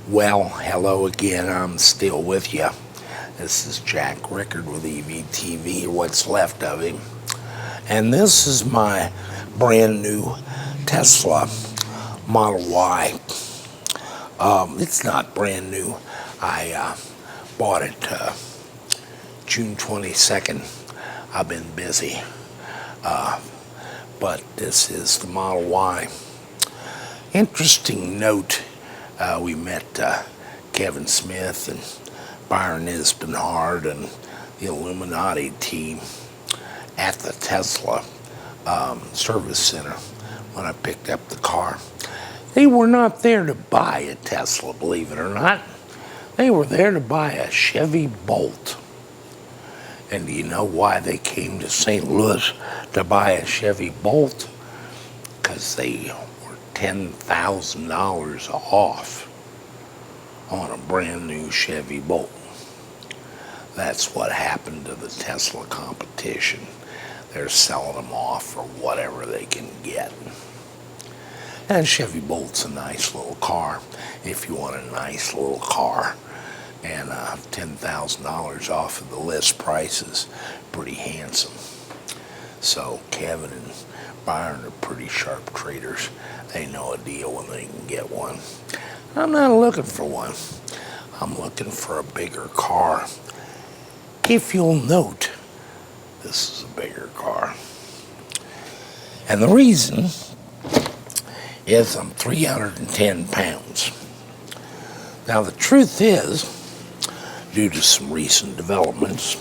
Well, hello again. I'm still with you. This is Jack Rickard with EVTV, or what's left of him. And this is my brand new Tesla Model Y. It's not brand new. I bought it June 22nd. I've been busy. But this is the Model Y. Interesting note. We met Kevin Smith and Byron Ispenhard and the Illuminati team at the Tesla service center when I picked up the car. They were not there to buy a Tesla, believe it or not. They were there to buy a Chevy Bolt. And do you know why they came to St. Louis to buy a Chevy Bolt? Because they were $10,000 off on a brand new Chevy Bolt. That's what happened to the Tesla competition. They're selling them off for whatever they can get. And Chevy Bolt's a nice little car if you want a nice little car. And $10,000 off of the list price is pretty handsome. So Kevin and Byron are pretty sharp traders. They know a deal when they can get one. I'm not looking for one. I'm looking for a bigger car. If you'll note, this is a bigger car. And the reason is I'm 310 pounds. Now the truth is, due to some recent developments,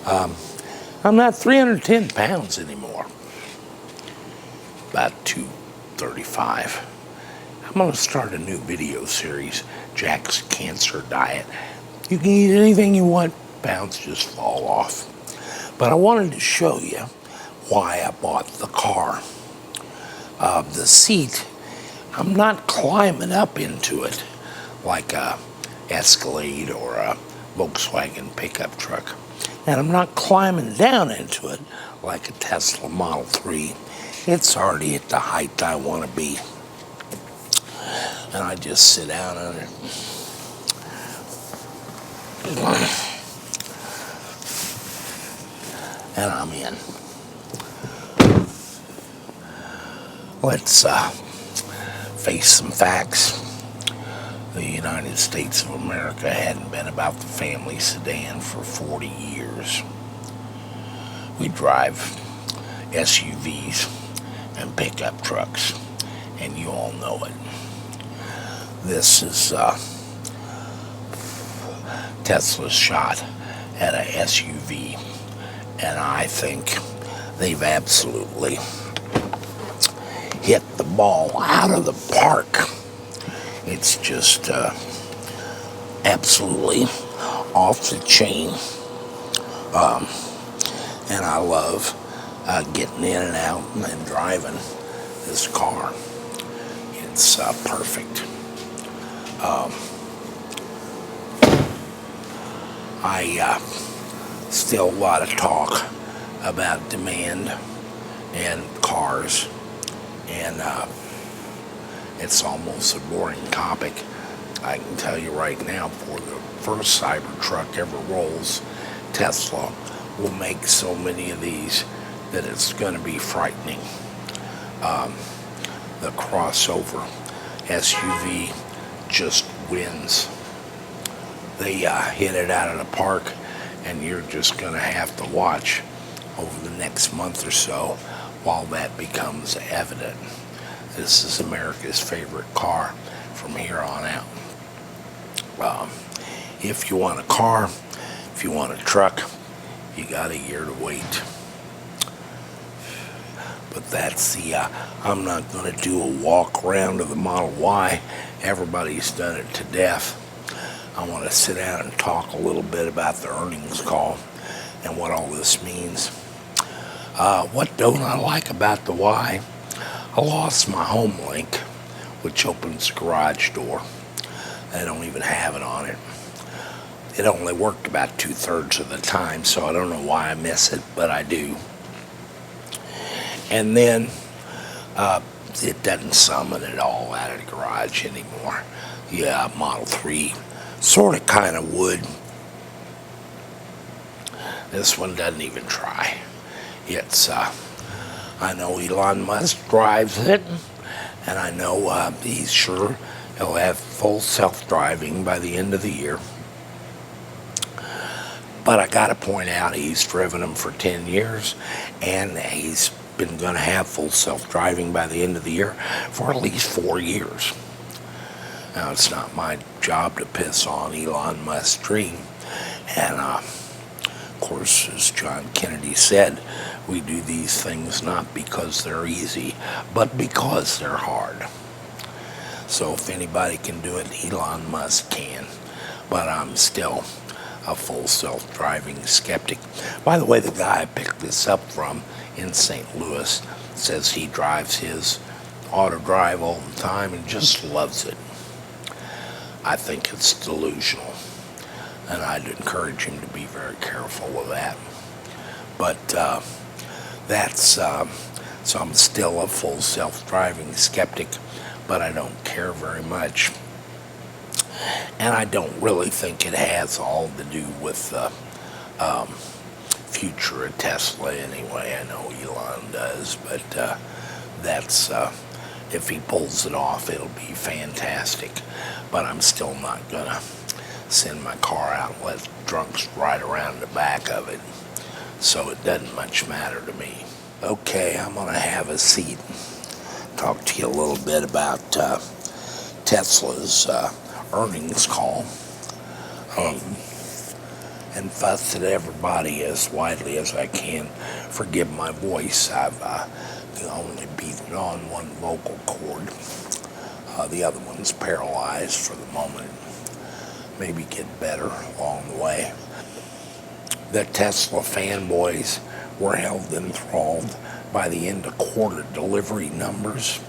I'm not 310 pounds anymore. About 235. I'm going to start a new video series, Jack's Cancer Diet. You can eat anything you want, pounds just fall off. But I wanted to show you why I bought the car. The seat, I'm not climbing up into it like a Escalade or a Volkswagen pickup truck. And I'm not climbing down into it like a Tesla Model 3. It's already at the height I want to be. And I just sit down on it. And I'm in. Let's face some facts. The United States of America hadn't been about the family sedan for 40 years. We drive SUVs and pickup trucks, and you all know it. This is Tesla's shot at a SUV, and I think they've absolutely hit the ball out of the park. It's just absolutely off the chain. And I love getting in and out and driving this car. It's perfect. I still a lot of talk about demand and cars, and it's almost a boring topic. I can tell you right now, for the first Cybertruck ever rolls, Tesla will make so many of these that it's going to be frightening. The crossover SUV just wins. They hit it out of the park, and you're just going to have to watch over the next month or so while that becomes evident. This is America's favorite car from here on out. If you want a car, if you want a truck, you got a year to wait. But that's the, I'm not going to do a walk around of the Model Y. Everybody's done it to death. I want to sit down and talk a little bit about the earnings call and what all this means. What don't I like about the Y? I lost my home link, which opens the garage door. I don't even have it on it. It only worked about 2/3 of the time, so I don't know why I miss it, but I do. And then it doesn't summon at all out of the garage anymore. Yeah, Model 3 sort of kind of would. This one doesn't even try. It's, I know Elon Musk drives it, and I know he's sure he'll have full self-driving by the end of the year. But I got to point out, he's driven them for 10 years, and he's been going to have full self-driving by the end of the year for at least 4 years. Now, it's not my job to piss on Elon Musk's dream. And, of course, as John Kennedy said, we do these things not because they're easy, but because they're hard. So if anybody can do it, Elon Musk can. But I'm still a full self-driving skeptic. By the way, the guy I picked this up from in St. Louis says he drives his auto drive all the time and just loves it. I think it's delusional, and I'd encourage him to be very careful with that. But so I'm still a full self-driving skeptic, but I don't care very much. And I don't really think it has all to do with the future of Tesla anyway. I know Elon does, but that's, if he pulls it off, it'll be fantastic. But I'm still not going to send my car out and let drunks ride around the back of it. So it doesn't much matter to me. Okay, I'm going to have a seat and talk to you a little bit about Tesla's earnings call, and fuss at everybody as widely as I can. Forgive my voice. I've only beaten on one vocal cord. The other one's paralyzed for the moment. Maybe get better along the way. The Tesla fanboys were held enthralled by the end of quarter delivery numbers,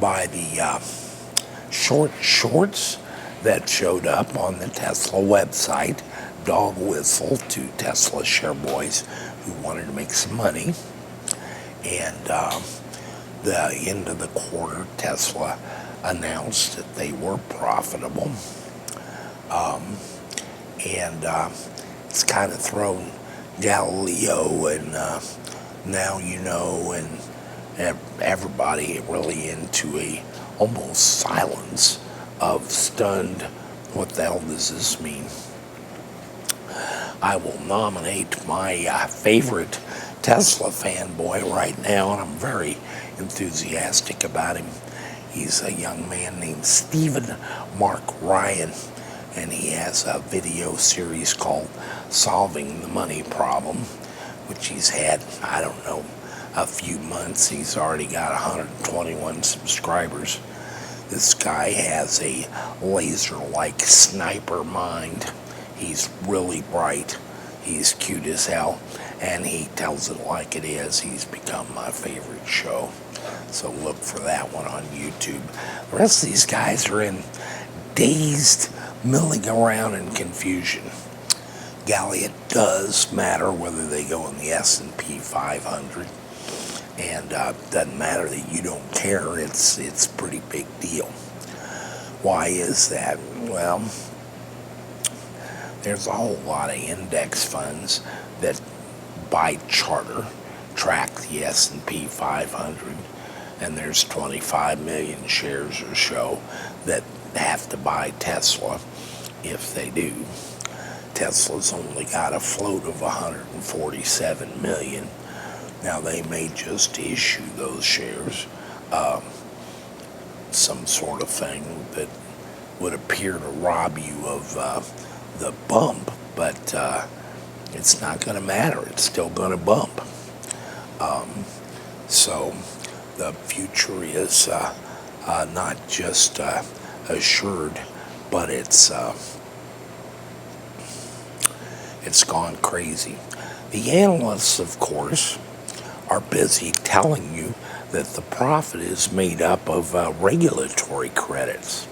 by the shorts that showed up on the Tesla website, dog whistle to Tesla share-boys who wanted to make some money. And the end of the quarter, Tesla announced that they were profitable. It's kind of thrown Galileo and Now You Know and everybody really into a almost silence of stunned, what the hell does this mean? I will nominate my favorite Tesla fanboy right now, and I'm very enthusiastic about him. He's a young man named Stephen Mark Ryan, and he has a video series called Solving the Money Problem, which he's had, I don't know, a few months. He's already got 121 subscribers. This guy has a laser-like sniper mind. He's really bright. He's cute as hell, and he tells it like it is. He's become my favorite show. So look for that one on YouTube. The rest of these guys are in dazed, milling around in confusion. Golly, it does matter whether they go in the S&P 500. And doesn't matter that you don't care. It's a pretty big deal. Why is that? Well, there's a whole lot of index funds that by charter track the S&P 500, and there's 25 million shares or so that have to buy Tesla if they do. Tesla's only got a float of 147 million. Now, they may just issue those shares, some sort of thing that would appear to rob you of the bump, but it's not going to matter. It's still going to bump. So the future is not just assured, but it's gone crazy. The analysts, of course, are busy telling you that the profit is made up of regulatory credits.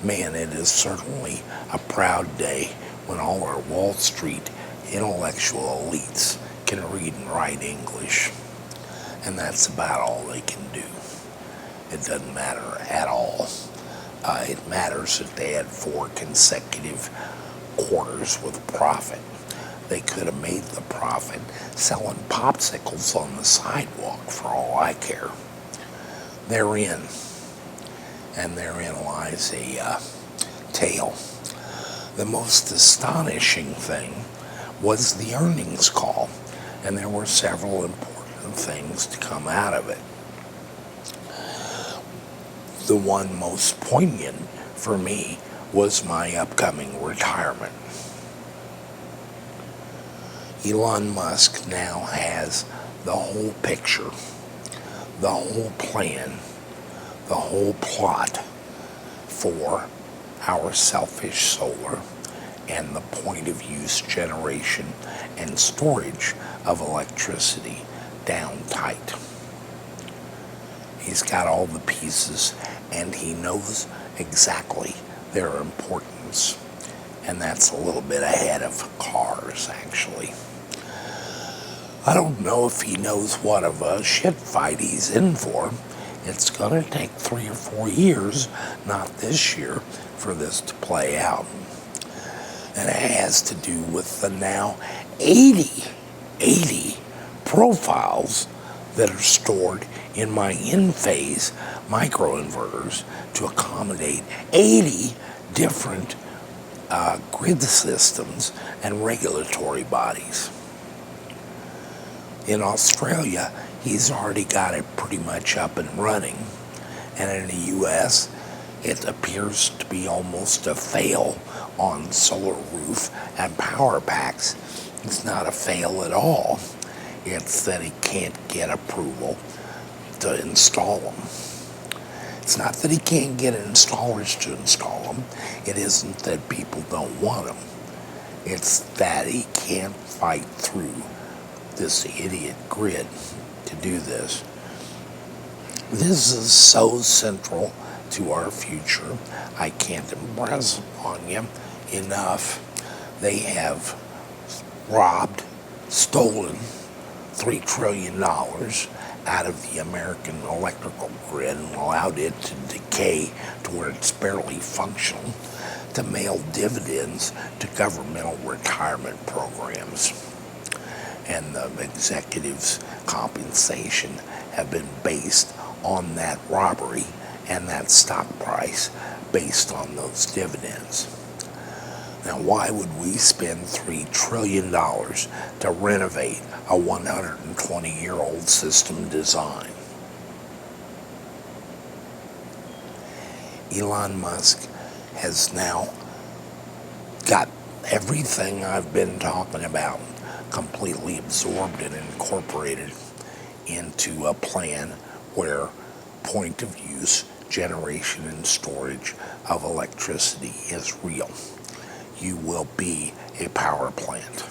Man, it is certainly a proud day when all our Wall Street intellectual elites can read and write English. And that's about all they can do. It doesn't matter at all It matters that they had 4 consecutive quarters with profit. They could have made the profit selling popsicles on the sidewalk for all I care. They're in, and therein lies a tale. The most astonishing thing was the earnings call, and there were several important things to come out of it. The one most poignant for me was my upcoming retirement. Elon Musk now has the whole picture, the whole plan, the whole plot for our selfish solar and the point of use generation and storage of electricity down tight. He's got all the pieces and he knows exactly their importance. And that's a little bit ahead of cars, actually. I don't know if he knows what of a shit fight he's in for. It's going to take 3 or 4 years, not this year, for this to play out. And it has to do with the now 80 profiles that are stored in my in-phase microinverters to accommodate 80 different grid systems and regulatory bodies. In Australia, he's already got it pretty much up and running. And in the US, it appears to be almost a fail on solar roof and power packs. It's not a fail at all. It's that he can't get approval to install them. It's not that he can't get installers to install them. It isn't that people don't want them. It's that he can't fight through this idiot grid to do this. This is so central to our future. I can't impress upon you enough. They have robbed, stolen $3 trillion out of the American electrical grid and allowed it to decay to where it's barely functional, to mail dividends to governmental retirement programs. And the executives' compensation have been based on that robbery and that stock price based on those dividends. Now, why would we spend $3 trillion to renovate a 120-year-old system design? Elon Musk has now got everything I've been talking about completely absorbed and incorporated into a plan where point of use generation and storage of electricity is real. You will be a power plant,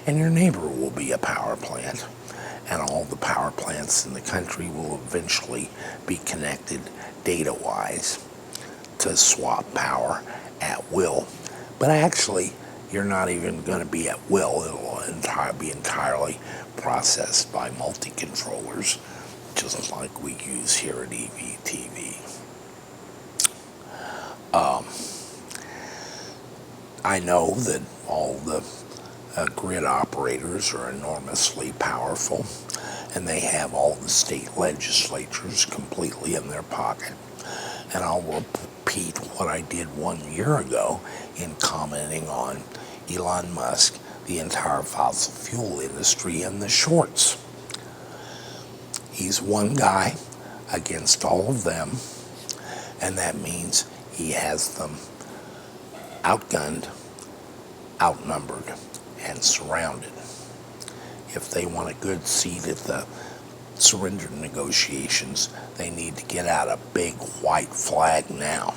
and your neighbor will be a power plant, and all the power plants in the country will eventually be connected data-wise to swap power at will. But actually, you're not even going to be at will. It'll be entirely processed by multi-controllers, just like we use here at EVTV. I know that all the grid operators are enormously powerful, and they have all the state legislatures completely in their pocket. And I'll repeat what I did 1 year ago in commenting on Elon Musk, the entire fossil fuel industry, and the shorts. He's one guy against all of them, and that means he has them outgunned, outnumbered, and surrounded. If they want a good seat at the surrender negotiations, they need to get out a big white flag now,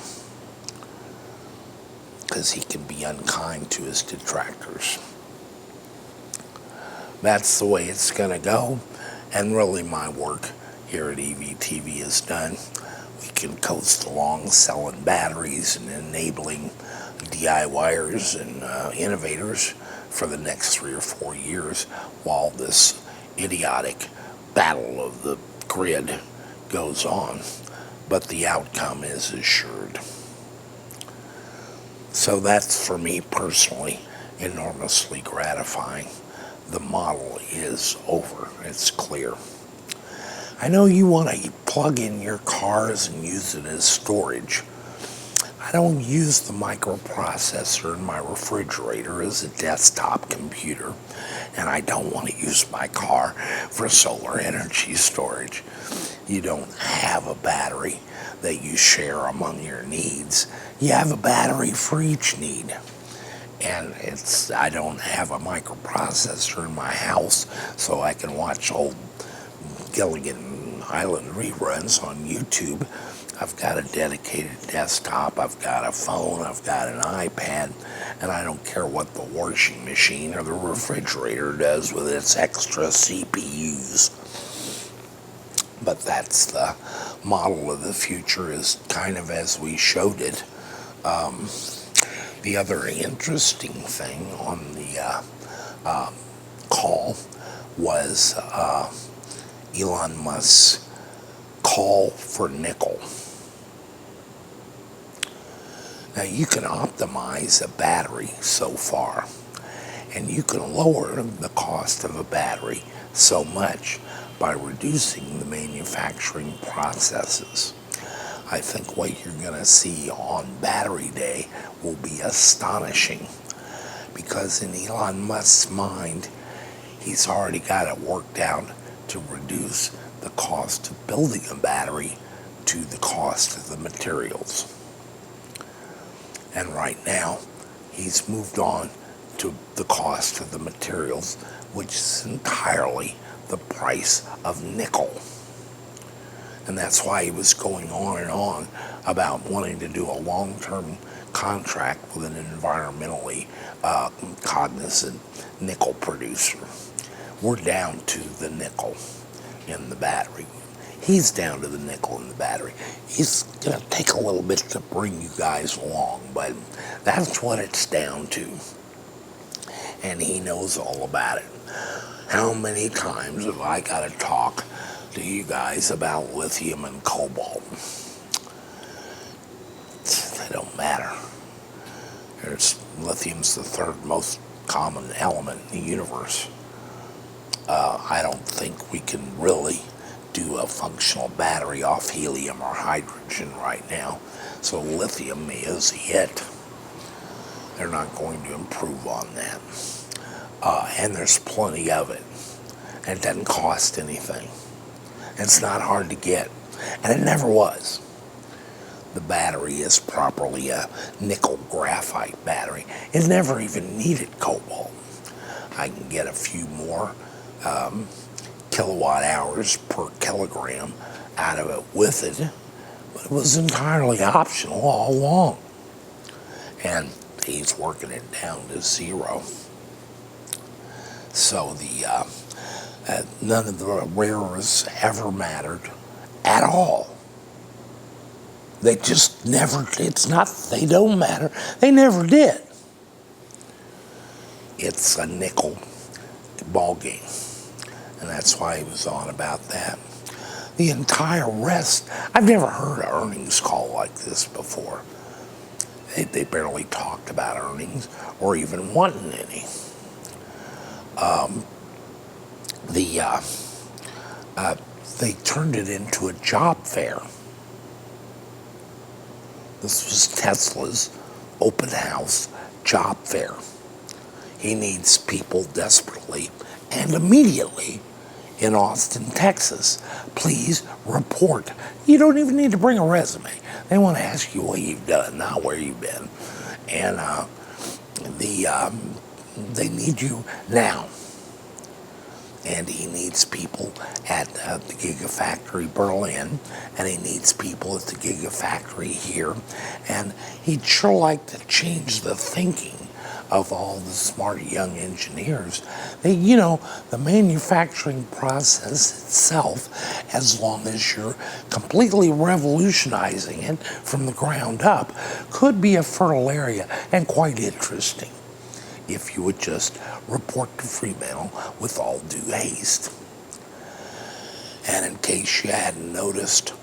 because he can be unkind to his detractors. That's the way it's going to go, and really my work here at EVTV is done. We can coast along selling batteries and enabling DIYers and innovators for the next 3 or 4 years while this idiotic battle of the grid goes on. but the outcome is assured. So that's, for me personally, enormously gratifying. The model is over. It's clear. I know you want to plug in your cars and use it as storage. I don't use the microprocessor in my refrigerator as a desktop computer, and I don't want to use my car for solar energy storage. You don't have a battery that you share among your needs. You have a battery for each need. And I don't have a microprocessor in my house so I can watch old Gilligan Island reruns on YouTube. I've got a dedicated desktop, I've got a phone, I've got an iPad, and I don't care what the washing machine or the refrigerator does with its extra CPUs. But that's the model of the future, is kind of as we showed it. The other interesting thing on the call was Elon Musk's call for nickel. Now, you can optimize a battery so far, and you can lower the cost of a battery so much by reducing the manufacturing processes. I think what you're going to see on Battery Day will be astonishing, because in Elon Musk's mind, he's already got it worked out to reduce the cost of building a battery to the cost of the materials. And right now, he's moved on to the cost of the materials, which is entirely the price of nickel. And that's why he was going on and on about wanting to do a long-term contract with an environmentally cognizant nickel producer. We're down to the nickel in the battery. He's down to the nickel in the battery. He's going to take a little bit to bring you guys along, but that's what it's down to. And he knows all about it. How many times have I got to talk to you guys about lithium and cobalt? They don't matter. Lithium's the third most common element in the universe. I don't think we can really do a functional battery off helium or hydrogen right now. So lithium is it. They're not going to improve on that. And there's plenty of it. And it doesn't cost anything. It's not hard to get. And it never was. The battery is properly a nickel graphite battery. It never even needed cobalt. I can get a few more kilowatt hours per kilogram out of it with it, but it was entirely optional all along. And he's working it down to zero. So none of the rare earths ever mattered at all. They just never, it's not, they don't matter. They never did. It's a nickel ball game. And that's why he was on about that. The entire rest, I've never heard an earnings call like this before. They barely talked about earnings or even wanting any. They turned it into a job fair. This was Tesla's open house job fair. He needs people desperately and immediately in Austin, Texas. Please report. You don't even need to bring a resume. They want to ask you what you've done, not where you've been. And they need you now. And he needs people at the Gigafactory Berlin, and he needs people at the Gigafactory here. And he'd sure like to change the thinking of all the smart young engineers. The manufacturing process itself, as long as you're completely revolutionizing it from the ground up, could be a fertile area and quite interesting if you would just report to Fremantle with all due haste. And in case you hadn't noticed,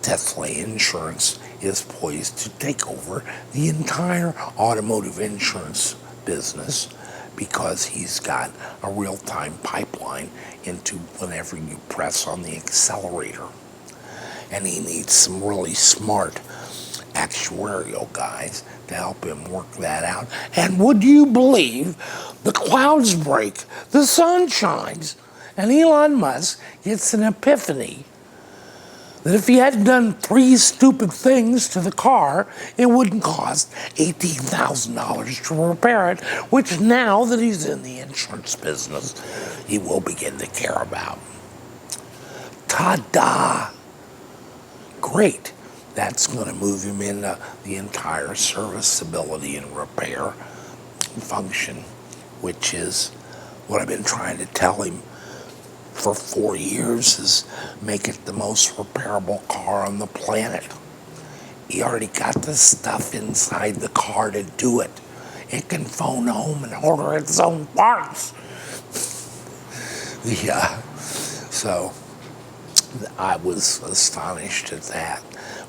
Tesla Insurance is poised to take over the entire automotive insurance business because he's got a real-time pipeline into whenever you press on the accelerator. And he needs some really smart actuarial guys to help him work that out. And would you believe the clouds break, the sun shines, and Elon Musk gets an epiphany that if he hadn't done 3 stupid things to the car, it wouldn't cost $18,000 to repair it, which now that he's in the insurance business, he will begin to care about. Ta-da! Great. That's going to move him into the entire serviceability and repair function, which is what I've been trying to tell him for 4 years, is make it the most repairable car on the planet. He already got the stuff inside the car to do it. It can phone home and order its own parts. Yeah, so I was astonished at that.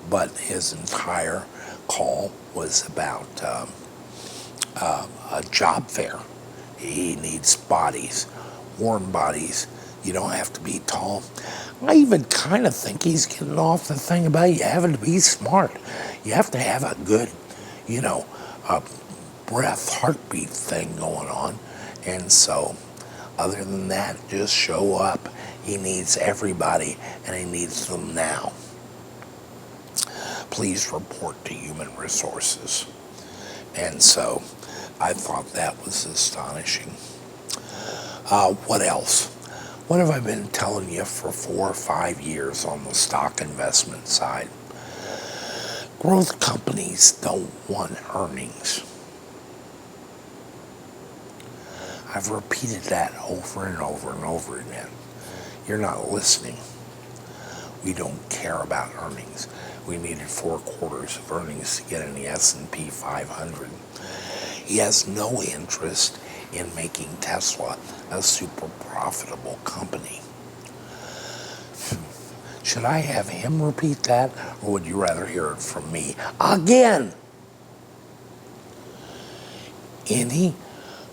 But his entire call was about a job fair. He needs bodies, warm bodies. You don't have to be tall. I even kind of think he's getting off the thing about you having to be smart. You have to have a good, a breath, heartbeat thing going on. And so, other than that, just show up. He needs everybody, and he needs them now. Please report to Human Resources. And so, I thought that was astonishing. What else? What have I been telling you for 4 or 5 years on the stock investment side? Growth companies don't want earnings. I've repeated that over and over and over again. You're not listening. We don't care about earnings. We needed 4 quarters of earnings to get in the S&P 500. He has no interest in making Tesla a super profitable company. Should I have him repeat that, or would you rather hear it from me again? Any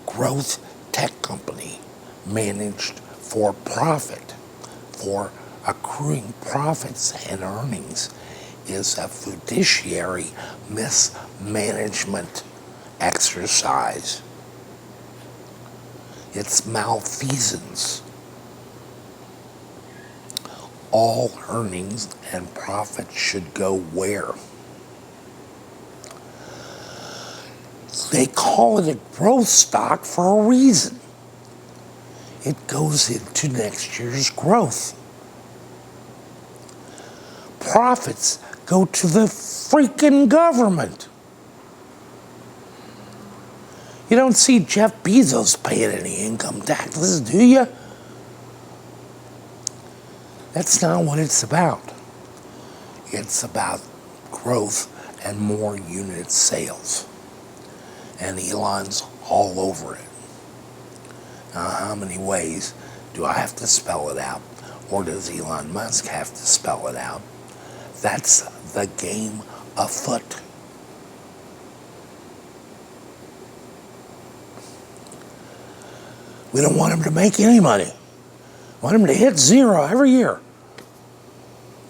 growth tech company managed for profit, for accruing profits and earnings, is a fiduciary mismanagement exercise. It's malfeasance. All earnings and profits should go where? They call it a growth stock for a reason. It goes into next year's growth. Profits go to the freaking government. You don't see Jeff Bezos paying any income taxes, do you? That's not what it's about. It's about growth and more unit sales. And Elon's all over it. Now, how many ways do I have to spell it out? Or does Elon Musk have to spell it out? That's the game afoot. We don't want him to make any money. We want him to hit 0 every year.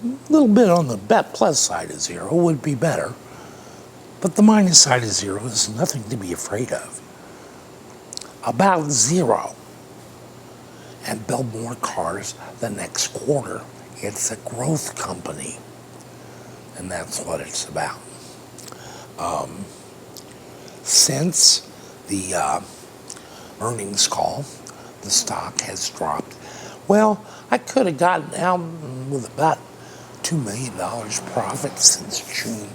A little bit on the bet plus side of 0 would be better. But the minus side of 0 is nothing to be afraid of. About 0. And build more cars the next quarter. It's a growth company. And that's what it's about. Since the earnings call, the stock has dropped. Well, I could have gotten out with about $2 million profit since June.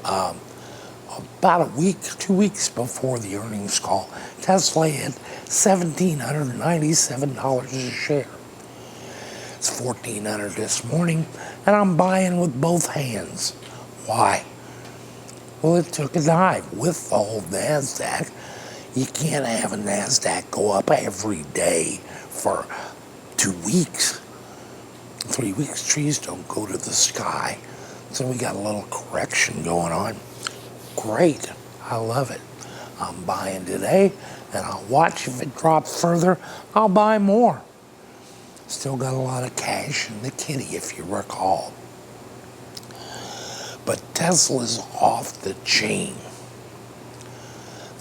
About a week, 2 weeks before the earnings call, Tesla hit $1,797 a share. It's $1,400 this morning, and I'm buying with both hands. Why? Well, it took a dive with the whole NASDAQ. You can't have a NASDAQ go up every day for 2 weeks. 3 weeks, trees don't go to the sky. So we got a little correction going on. Great. I love it. I'm buying today, and I'll watch if it drops further. I'll buy more. Still got a lot of cash in the kitty, if you recall. But Tesla's off the chain.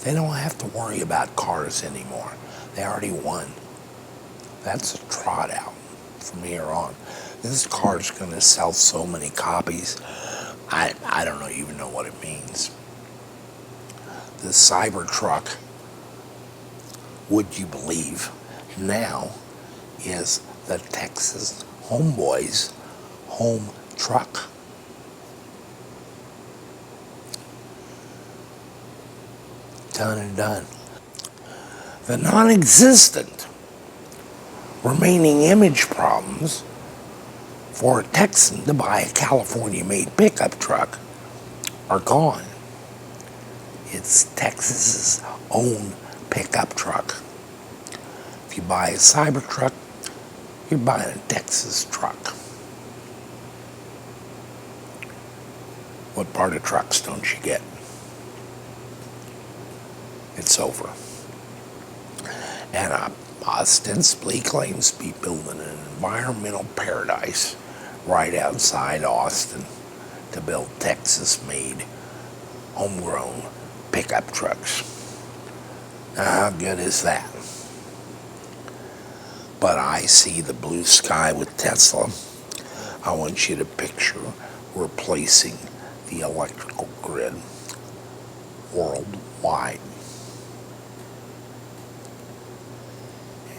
They don't have to worry about cars anymore. They already won. That's a trot out from here on. This car's going to sell so many copies. I don't even know what it means. The Cybertruck, would you believe, now is the Texas homeboys' home truck. Done and done. The non-existent remaining image problems for a Texan to buy a California-made pickup truck are gone. It's Texas's own pickup truck. If you buy a Cybertruck, you're buying a Texas truck. What part of trucks don't you get? It's over. And ostensibly claims to be building an environmental paradise right outside Austin to build Texas-made, homegrown pickup trucks. Now, how good is that? But I see the blue sky with Tesla. I want you to picture replacing the electrical grid worldwide.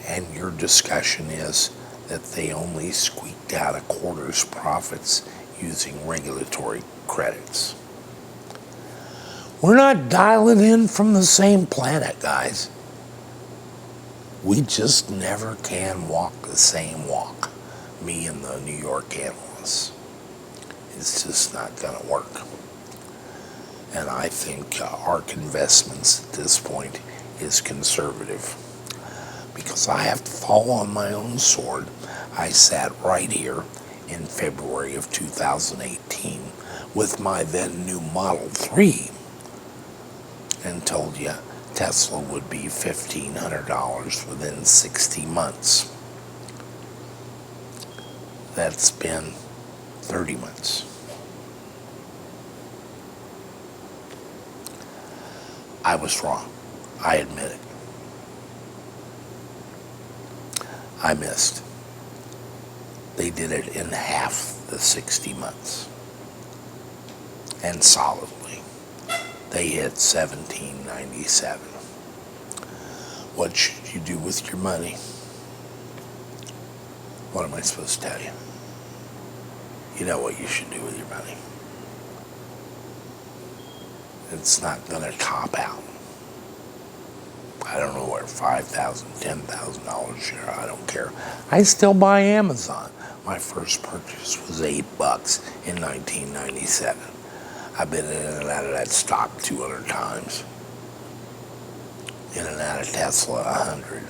And your discussion is that they only squeaked out a quarter's profits using regulatory credits. We're not dialing in from the same planet, guys. We just never can walk the same walk, me and the New York analysts. It's just not going to work. And I think ARK Investments at this point is conservative, because I have to fall on my own sword. I sat right here in February of 2018 with my then new Model 3 and told you Tesla would be $1,500 within 60 months. That's been 30 months. I was wrong. I admit it. I missed. They did it in half the 60 months. And solidly. They hit 1797. What should you do with your money? What am I supposed to tell you? You know what you should do with your money. It's not going to top out. I don't know where $5,000, $10,000 share. I don't care. I still buy Amazon. My first purchase was $8 in 1997. I've been in and out of that stock 200 times. In and out of Tesla 100.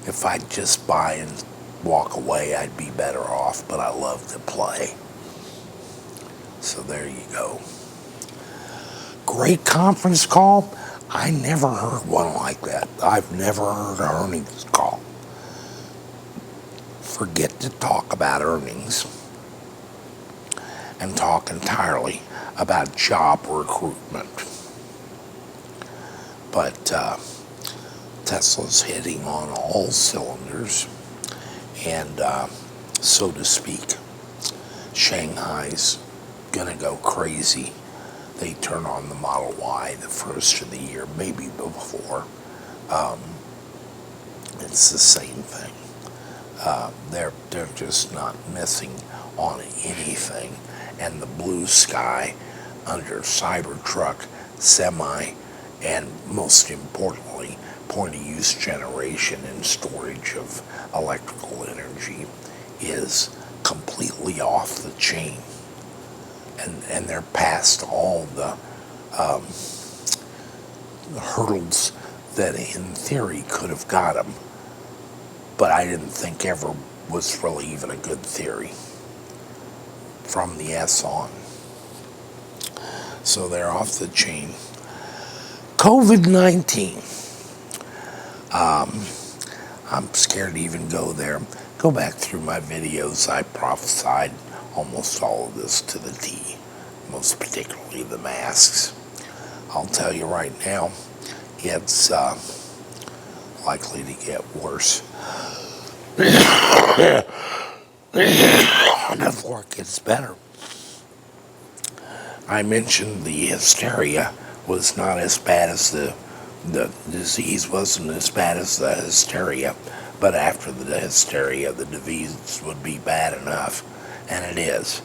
If I just buy and walk away, I'd be better off, but I love to play. So there you go. Great conference call. I never heard one like that. I've never heard an earnings call. Forget to talk about earnings and talk entirely about job recruitment. But Tesla's hitting on all cylinders, and so to speak, Shanghai's gonna go crazy. They turn on the Model Y the first of the year, maybe before. It's the same thing. They're just not missing on anything. And the blue sky under Cybertruck, semi, and most importantly, point-of-use generation and storage of electrical energy is completely off the chain. And they're past all the hurdles that in theory could have got them. But I didn't think ever was really even a good theory from the S on. So they're off the chain. COVID-19. I'm scared to even go there. Go back through my videos. I prophesied almost all of this to the T, most particularly the masks. I'll tell you right now, it's likely to get worse before it gets better. I mentioned the hysteria was not as bad as the disease wasn't as bad as the hysteria, but after the hysteria, the disease would be bad enough, and it is.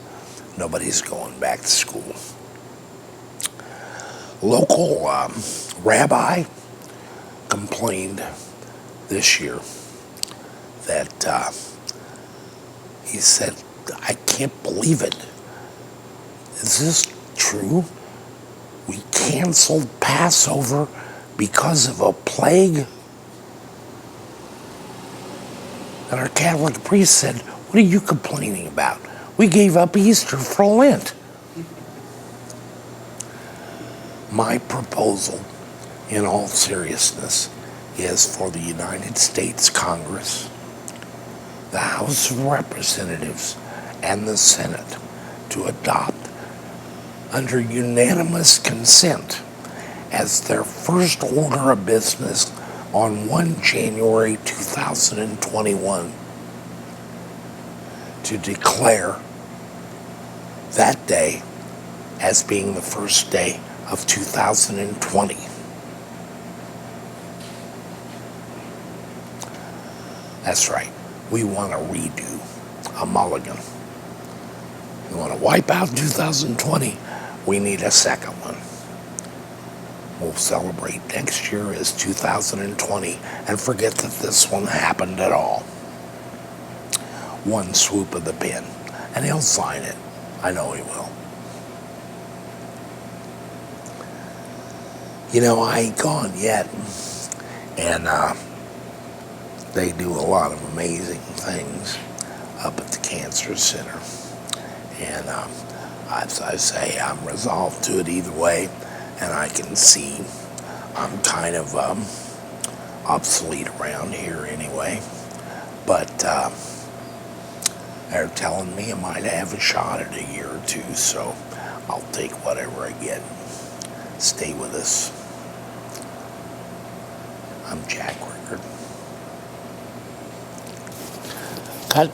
Nobody's going back to school. Local rabbi complained this year that he said, "I can't believe it. Is this true? We canceled Passover because of a plague?" And our Catholic priest said, "What are you complaining about? We gave up Easter for Lent." My proposal, in all seriousness, is for the United States Congress, the House of Representatives, and the Senate to adopt, under unanimous consent, as their first order of business on 1 January 2021, to declare that day as being the first day of 2020. That's right. We want to redo, a mulligan. We want to wipe out 2020. We need a second one. We'll celebrate next year as 2020 and forget that this one happened at all. One swoop of the pen, and he'll sign it. I know he will. You know, I ain't gone yet, and they do a lot of amazing things up at the Cancer Center. And as I say, I'm resolved to it either way, and I can see I'm kind of obsolete around here anyway. But they're telling me I might have a shot at a year or two, so I'll take whatever I get. Stay with us. I'm Jack Rickard. Cut.